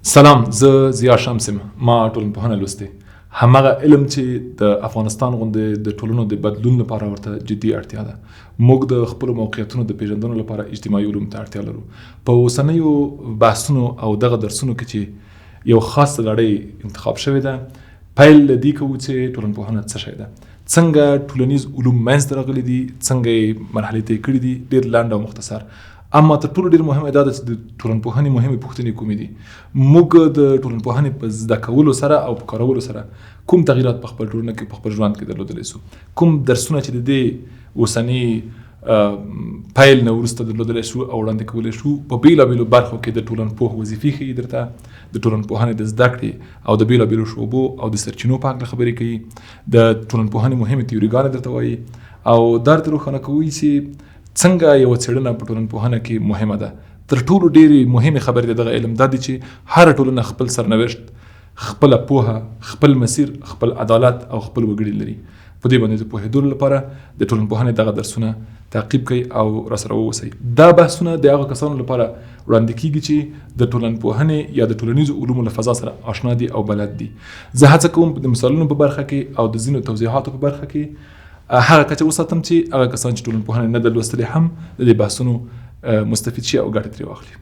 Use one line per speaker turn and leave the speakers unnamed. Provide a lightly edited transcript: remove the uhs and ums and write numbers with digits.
سلام، زه ضیا شمس یم. ما ټولنپوهنه لوستې. هماغه علم چې د افغانستان غوندې د ټولنو د بدلون لپاره ورته جدي اړتیا ده. موږ د خپلو موقعیتونو د پیژندنې لپاره اجتماعي علومو ته اړتیا لرو. په اوسنیو بحثونو او دغه درسونو کې چې یو خاص لړۍ انتخاب شوې ده، پیل له دې کوو چې ټولنپوهنه څه شی ده، څنګه ټولنیز علوم منځته راغلي دي، څنګه یې مرحلې طی کړي دي، ډېر لنډ او مختصر. اما تر ټولو ډېر مهمه دا ده چې د ټولنپوهنې مهمې پوښتنې کومې دي. موږ د ټولنپوهنې په زده کولو سره او په کارولو سره کوم تغییرات په خپل ټولنه کې په خپل ژوند کې درلودلی سو، کوم درسونه چې د دې اوسني پیل نه وروسته درلودلی شو او وړاندې کولی شو په بېلابېلو برخو کې د ټولنپوه وظیفې ښیي درته، د ټولنپوهنې د زده کړې او د بېلابېلو شعبو او د سرچینو په هکله خبرې کوي، د ټولنپوهنې مهمې تیوريګانې درته وایي او دا درته روښانه کوي چې څنګه یو څېړنه په ټولنپوهنه کې مهمه ده. تر ټولو ډېرې مهمې خبرې د دغه علم دا دي چې هره ټولنه خپل سرنوشت، خپله پوهه، خپل مسیر، خپل عدالت او خپل وګړي لري. په دې باندې د پوهېدلو لپاره د ټولنپوهنې دغه درسونه تعقیب کوئ او راسره واوسئ. دا بحثونه د هغو کسانو لپاره وړاندې کیږي چې د ټولنپوهنې یا د ټولنیزو علومو له فضا سره آشنا دي او بلد دي. زه هڅه کوم د مثالونو په برخه کې او د ځینو توضیحاتو په برخه کې هغه کچه وساتم چې هغه کسان چې ټولنپوهنه نه ده لوستلې هم د دې بحثونو مستفید شي او ګټه ترې واخلي.